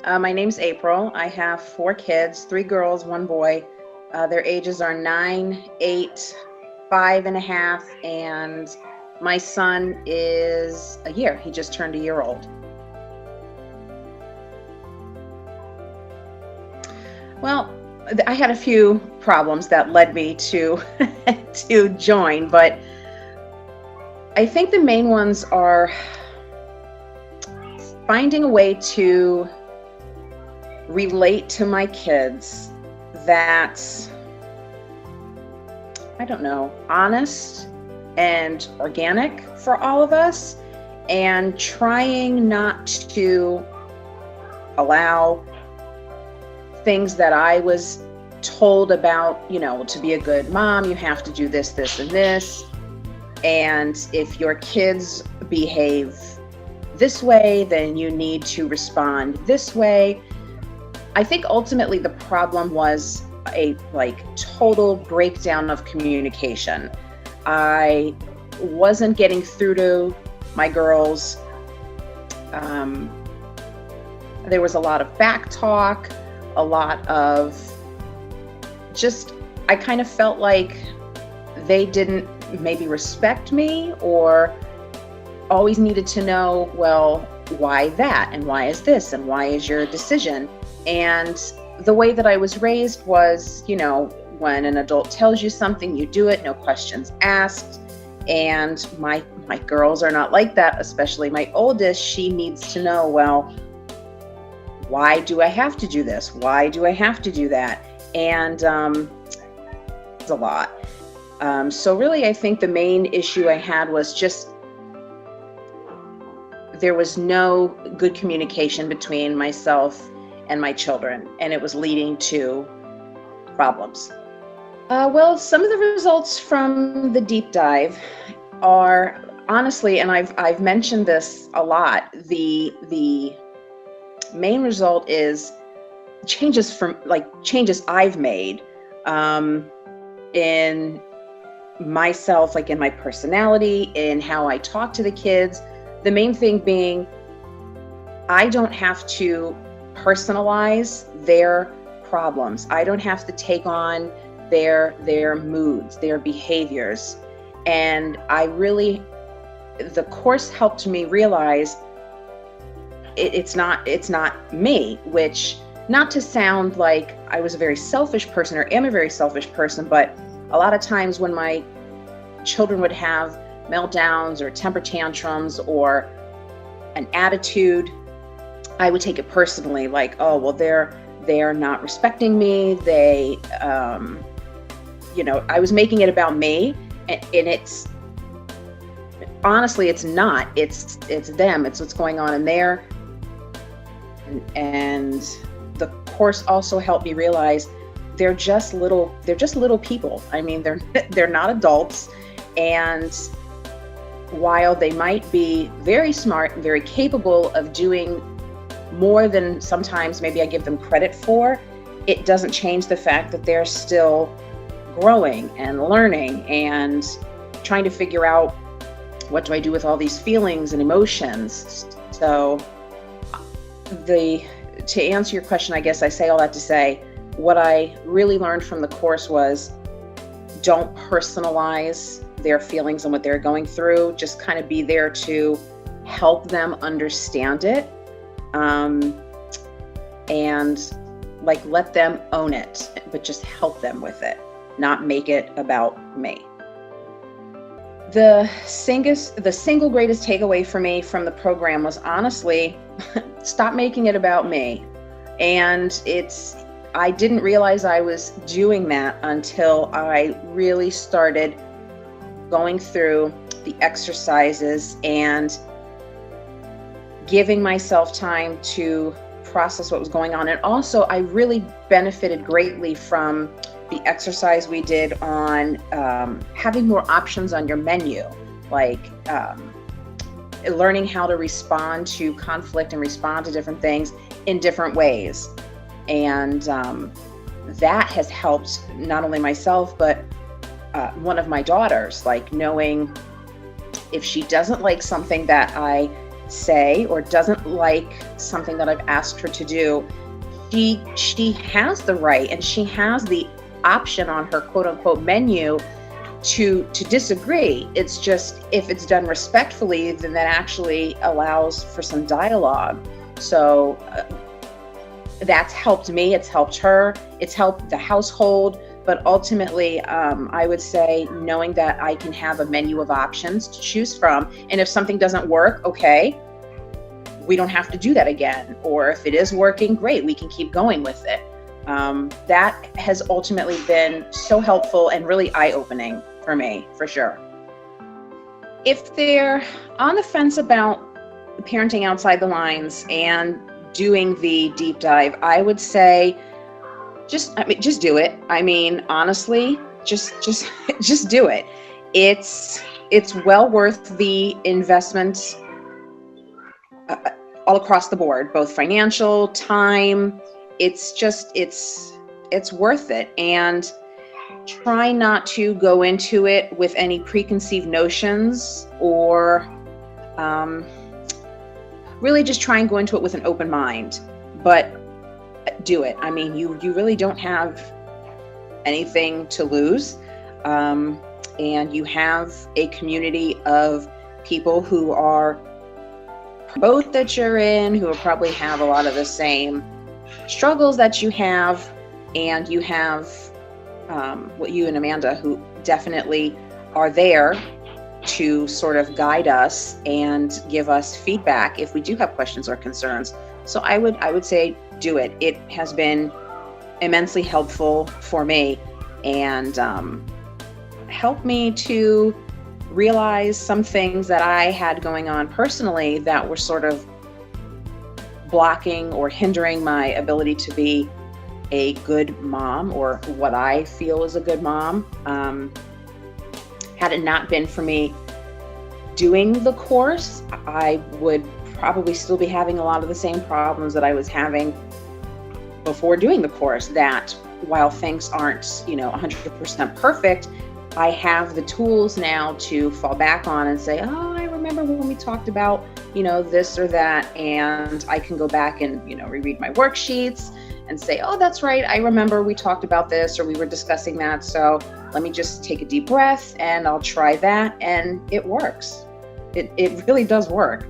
My name's April. I have 4 kids, 3 girls, 1 boy. Their ages are 9, 8, 5.5, and my son is a year. He just turned a year old. Well, I had a few problems that led me to to join, but I think the main ones are finding a way to relate to my kids that's, I don't know, honest and organic for all of us, and trying not to allow things that I was told about, to be a good mom, you have to do this, this, and this. And if your kids behave this way, then you need to respond this way. I think ultimately the problem was a total breakdown of communication. I wasn't getting through to my girls. There was a lot of back talk, a lot of I kind of felt like they didn't maybe respect me, or always needed to know, well, why that, and why is this, and why is your decision? And the way that I was raised was, when an adult tells you something, you do it, no questions asked. And my girls are not like that, especially my oldest. She needs to know, well, why do I have to do this? Why do I have to do that? And it's a lot. So really, I think the main issue I had was just there was no good communication between myself and my children, and it was leading to problems. Well, some of the results from the deep dive are honestly, and I've mentioned this a lot, the main result is changes I've made in myself, in my personality, in how I talk to the kids. The main thing being, I don't have to personalize their problems. I don't have to take on their moods, their behaviors. And the course helped me realize it's not me, which, not to sound like I was a very selfish person or am a very selfish person, but a lot of times when my children would have meltdowns or temper tantrums or an attitude, I would take it personally, like, oh, well, they're not respecting me. They, I was making it about me, and it's honestly, it's not. It's them. It's what's going on in there. And the course also helped me realize they're just little people. I mean, they're not adults, and while they might be very smart and very capable of doing more than sometimes maybe I give them credit for, it doesn't change the fact that they're still growing and learning and trying to figure out, what do I do with all these feelings and emotions? So to answer your question, I guess I say all that to say, what I really learned from the course was, don't personalize their feelings and what they're going through. Just kind of be there to help them understand it, and let them own it, but just help them with it, not make it about me. The single greatest takeaway for me from the program was, honestly, stop making it about me. And I didn't realize I was doing that until I really started going through the exercises and giving myself time to process what was going on. And also, I really benefited greatly from the exercise we did on having more options on your menu, learning how to respond to conflict and respond to different things in different ways. And that has helped not only myself, but one of my daughters, knowing if she doesn't like something that I say or doesn't like something that I've asked her to do, she has the right and she has the option on her quote unquote menu to disagree. It's just, if it's done respectfully, then that actually allows for some dialogue. So that's helped me, it's helped her, it's helped the household. But ultimately, I would say knowing that I can have a menu of options to choose from. And if something doesn't work, okay, we don't have to do that again. Or if it is working, great, we can keep going with it. That has ultimately been so helpful and really eye-opening for me, for sure. If they're on the fence about parenting outside the lines and doing the deep dive, I would say just do it. I mean, honestly, just do it. It's well worth the investment all across the board, both financial, time. It's worth it. And try not to go into it with any preconceived notions, or really just try and go into it with an open mind. But do it. I mean, you really don't have anything to lose. And you have a community of people who are both that you're in, who will probably have a lot of the same struggles that you have. And you have you and Amanda, who definitely are there to sort of guide us and give us feedback if we do have questions or concerns. So I would say do it. It has been immensely helpful for me, and helped me to realize some things that I had going on personally that were sort of blocking or hindering my ability to be a good mom, or what I feel is a good mom. Had it not been for me doing the course, I would probably still be having a lot of the same problems that I was having before doing the course. That while things aren't, 100% perfect, I have the tools now to fall back on and say, oh, I remember when we talked about, this or that. And I can go back and, reread my worksheets and say, oh, that's right, I remember we talked about this, or we were discussing that. So let me just take a deep breath and I'll try that. And it works. It really does work.